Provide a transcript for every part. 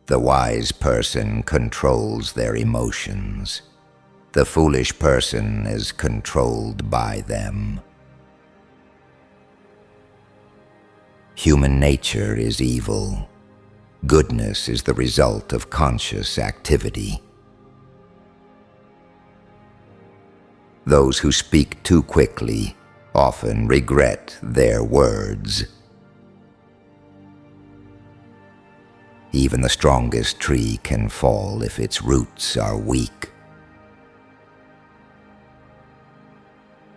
The wise person controls their emotions. The foolish person is controlled by them. Human nature is evil. Goodness is the result of conscious activity. Those who speak too quickly often regret their words. Even the strongest tree can fall if its roots are weak.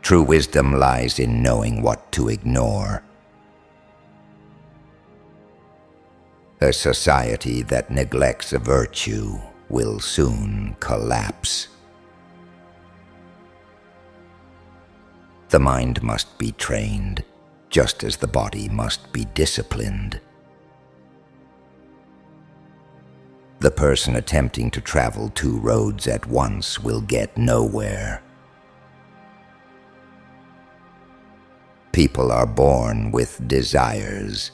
True wisdom lies in knowing what to ignore. A society that neglects a virtue will soon collapse. The mind must be trained, just as the body must be disciplined. The person attempting to travel two roads at once will get nowhere. People are born with desires.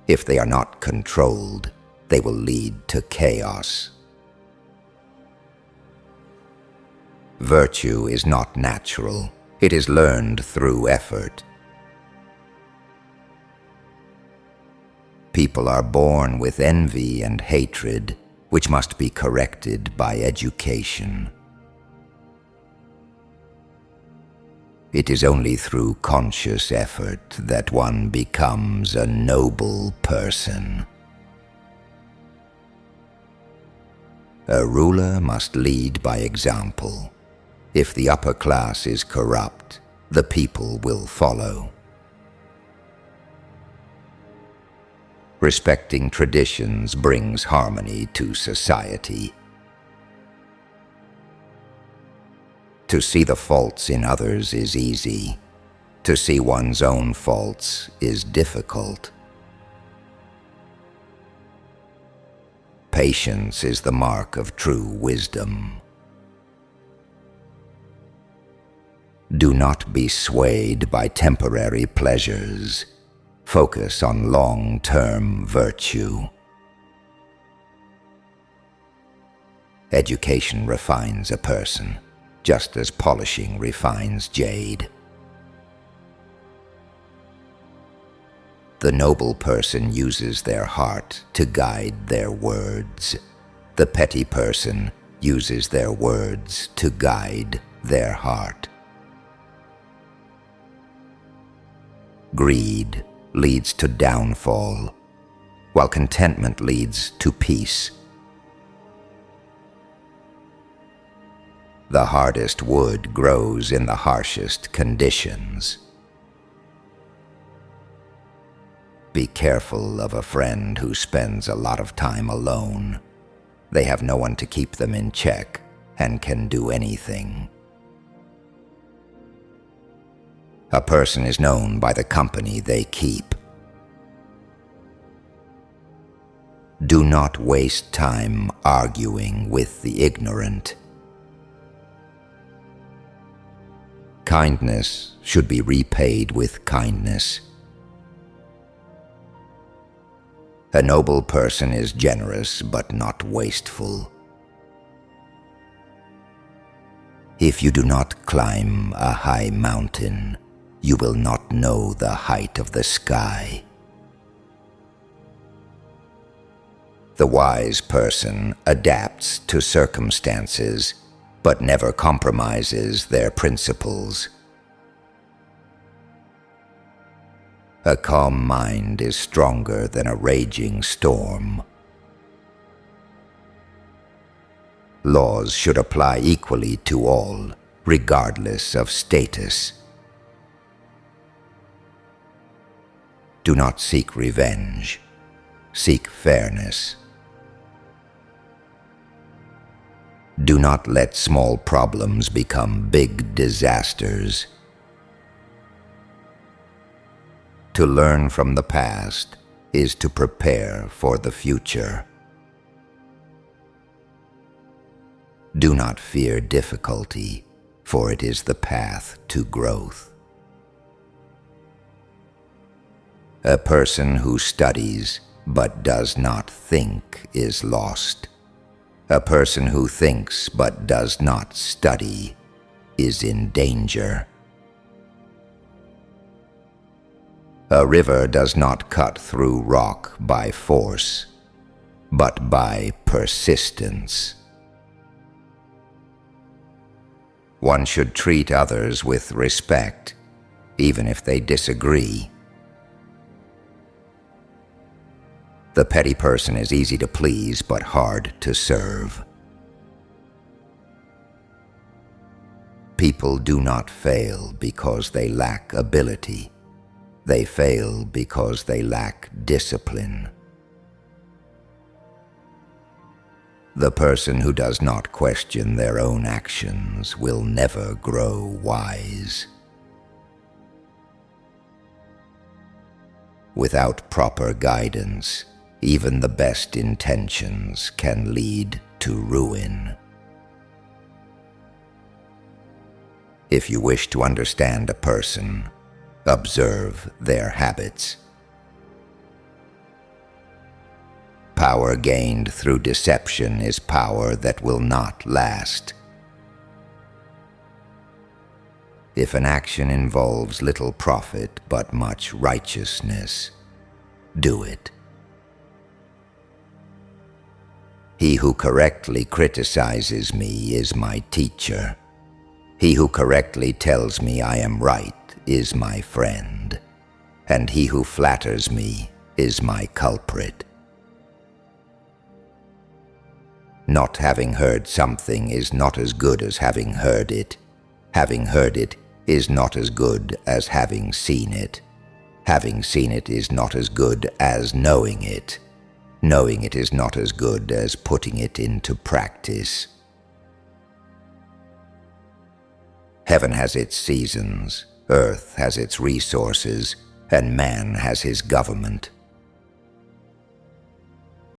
If they are not controlled, they will lead to chaos. Virtue is not natural. It is learned through effort. People are born with envy and hatred, which must be corrected by education. It is only through conscious effort that one becomes a noble person. A ruler must lead by example. If the upper class is corrupt, the people will follow. Respecting traditions brings harmony to society. To see the faults in others is easy. To see one's own faults is difficult. Patience is the mark of true wisdom. Do not be swayed by temporary pleasures. Focus on long-term virtue. Education refines a person, just as polishing refines jade. The noble person uses their heart to guide their words. The petty person uses their words to guide their heart. Greed leads to downfall, while contentment leads to peace. The hardest wood grows in the harshest conditions. Be careful of a friend who spends a lot of time alone. They have no one to keep them in check and can do anything. A person is known by the company they keep. Do not waste time arguing with the ignorant. Kindness should be repaid with kindness. A noble person is generous but not wasteful. If you do not climb a high mountain, you will not know the height of the sky. The wise person adapts to circumstances, but never compromises their principles. A calm mind is stronger than a raging storm. Laws should apply equally to all, regardless of status. Do not seek revenge. Seek fairness. Do not let small problems become big disasters. To learn from the past is to prepare for the future. Do not fear difficulty, for it is the path to growth. A person who studies but does not think is lost. A person who thinks but does not study is in danger. A river does not cut through rock by force, but by persistence. One should treat others with respect, even if they disagree. The petty person is easy to please but hard to serve. People do not fail because they lack ability. They fail because they lack discipline. The person who does not question their own actions will never grow wise. Without proper guidance, even the best intentions can lead to ruin. If you wish to understand a person, observe their habits. Power gained through deception is power that will not last. If an action involves little profit but much righteousness, do it. He who correctly criticizes me is my teacher. He who correctly tells me I am right is my friend, and he who flatters me is my culprit. Not having heard something is not as good as having heard it. Having heard it is not as good as having seen it. Having seen it is not as good as knowing it. Knowing it is not as good as putting it into practice. Heaven has its seasons, earth has its resources, and man has his government.